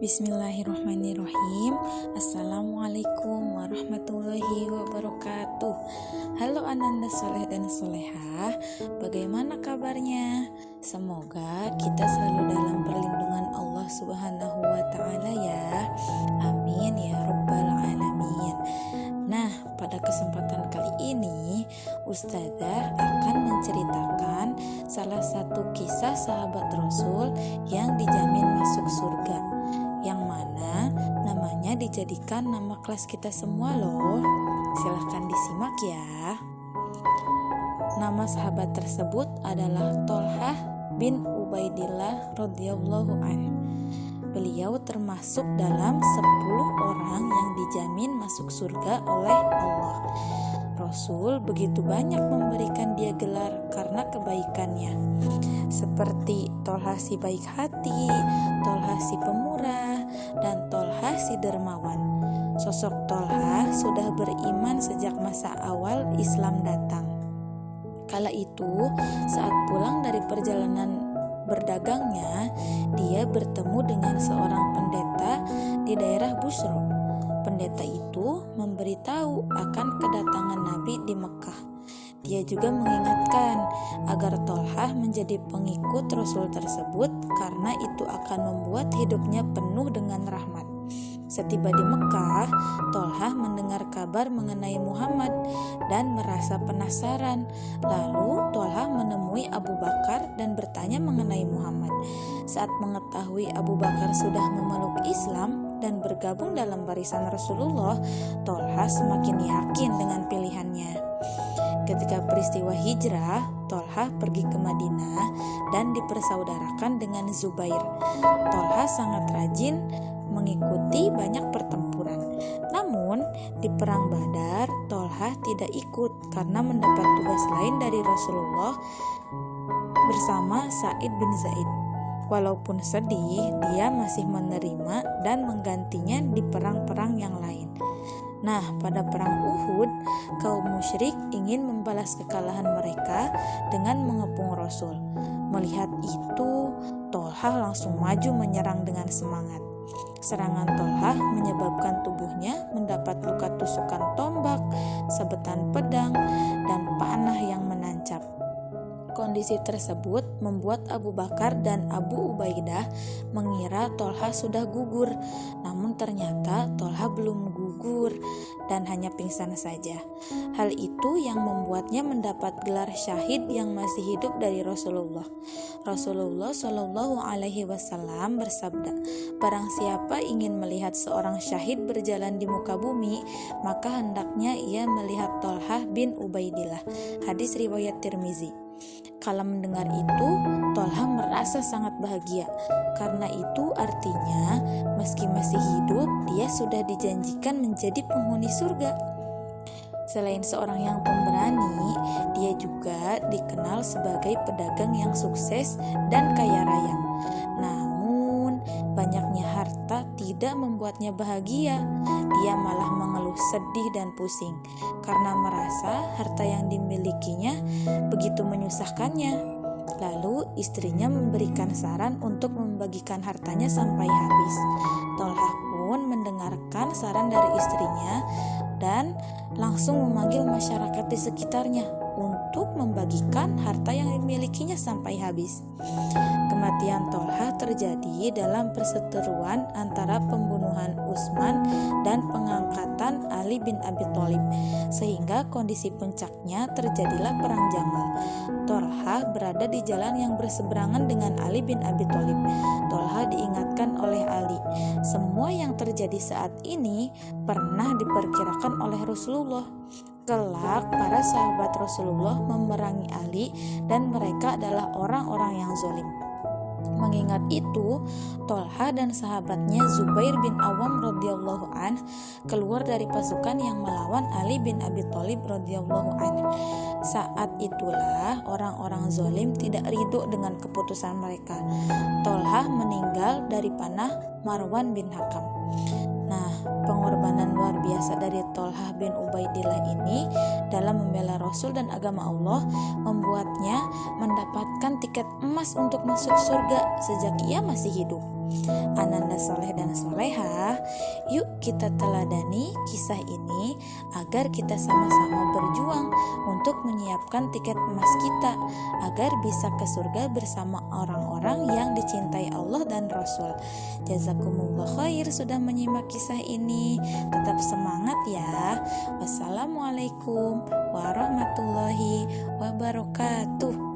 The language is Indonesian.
Bismillahirrahmanirrahim. Assalamualaikum warahmatullahi wabarakatuh. Halo ananda soleh dan solehah, bagaimana kabarnya? Semoga kita selalu dalam perlindungan Allah Subhanahu wa ta'ala ya. Amin ya rabbal alamin. Nah, pada kesempatan kali ini Ustazah akan menceritakan salah satu kisah sahabat Rasul yang dijamin masuk surga, yang mana namanya dijadikan nama kelas kita semua loh. Silahkan disimak ya. Nama sahabat tersebut adalah Thalhah bin Ubaidillah radhiyallahu anhu. Beliau termasuk dalam 10 orang yang dijamin masuk surga oleh Allah. Rasul begitu banyak memberikan dia gelar karena kebaikannya, seperti Thalhah si baik hati, Thalhah si pemurah, dan Thalhah si dermawan. Sosok Thalhah sudah beriman sejak masa awal Islam datang. Kala itu, saat pulang dari perjalanan berdagangnya, dia bertemu dengan seorang pendeta di daerah Busra. Pendeta itu memberitahu akan kedatangan Nabi di Mekah. Dia juga mengingatkan agar Thalhah menjadi pengikut Rasul tersebut karena itu akan membuat hidupnya penuh dengan rahmat. Setiba di Mekah, Thalhah mendengar kabar mengenai Muhammad dan merasa penasaran. Lalu Thalhah menemui Abu Bakar dan bertanya mengenai Muhammad. Saat mengetahui Abu Bakar sudah memeluk Islam dan bergabung dalam barisan Rasulullah, Thalhah semakin yakin dengan pilihannya. Ketika peristiwa hijrah, Thalhah pergi ke Madinah dan dipersaudarakan dengan Zubair. Thalhah sangat rajin mengikuti banyak pertempuran. Namun, di perang Badar, Thalhah tidak ikut karena mendapat tugas lain dari Rasulullah bersama Sa'id bin Zaid. Walaupun sedih, dia masih menerima dan menggantinya di perang-perang yang lain. Nah, pada perang Uhud, kaum musyrik ingin membalas kekalahan mereka dengan mengepung Rasul. Melihat itu, Thalhah langsung maju menyerang dengan semangat. Serangan Thalhah menyebabkan tubuhnya mendapat luka tusukan tombak, sabetan pedang, dan panah yang menancap. Kondisi tersebut membuat Abu Bakar dan Abu Ubaidah mengira Thalhah sudah gugur. Namun ternyata Thalhah belum gugur dan hanya pingsan saja. Hal itu yang membuatnya mendapat gelar syahid yang masih hidup dari Rasulullah. Rasulullah Shallallahu Alaihi Wasallam bersabda, barang siapa ingin melihat seorang syahid berjalan di muka bumi, maka hendaknya ia melihat Thalhah bin Ubaidillah. Hadis riwayat Tirmizi. Kala mendengar itu, Thalhah merasa sangat bahagia. Karena itu artinya, meski masih hidup, dia sudah dijanjikan menjadi penghuni surga. Selain seorang yang pemberani, dia juga dikenal sebagai pedagang yang sukses dan kaya raya. Namun, banyaknya harta tidak membuatnya bahagia. Dia malah mengeluh sedih dan pusing karena merasa harta yang dimilikinya begitu menyusahkannya. Lalu istrinya memberikan saran untuk membagikan hartanya sampai habis. Thalhah pun mendengarkan saran dari istrinya dan langsung memanggil masyarakat di sekitarnya untuk membagikan harta yang dimilikinya sampai habis. Kematian Thalhah terjadi dalam perseteruan antara pembunuhan Utsman dan pengangkatan Ali bin Abi Thalib, sehingga kondisi puncaknya terjadilah perang Jamal. Thalhah berada di jalan yang berseberangan dengan Ali bin Abi Thalib. Thalhah diingatkan oleh Ali, semua yang terjadi saat ini pernah diperkirakan oleh Rasulullah. Kelak para sahabat Rasulullah memerangi Ali dan mereka adalah orang-orang yang zalim. Mengingat itu, Thalhah dan sahabatnya Zubair bin Awam radhiyallahu an keluar dari pasukan yang melawan Ali bin Abi Thalib radhiyallahu an. Saat itulah orang-orang zalim tidak ridho dengan keputusan mereka. Thalhah meninggal dari panah Marwan bin Hakam. Nah, pengorbanan luar biasa dari Thalhah bin Ubaidillah ini dalam membela Rasul dan agama Allah membuatnya mendapatkan tiket emas untuk masuk surga sejak ia masih hidup. Ananda soleh dan soleha, yuk kita teladani kisah ini agar kita sama-sama berjuang untuk menyiapkan tiket emas kita agar bisa ke surga bersama orang-orang yang dicintai Allah dan Rasul. Jazakumullah khair sudah menyimak kisah ini. Tetap semangat ya. Wassalamualaikum warahmatullahi wabarakatuh.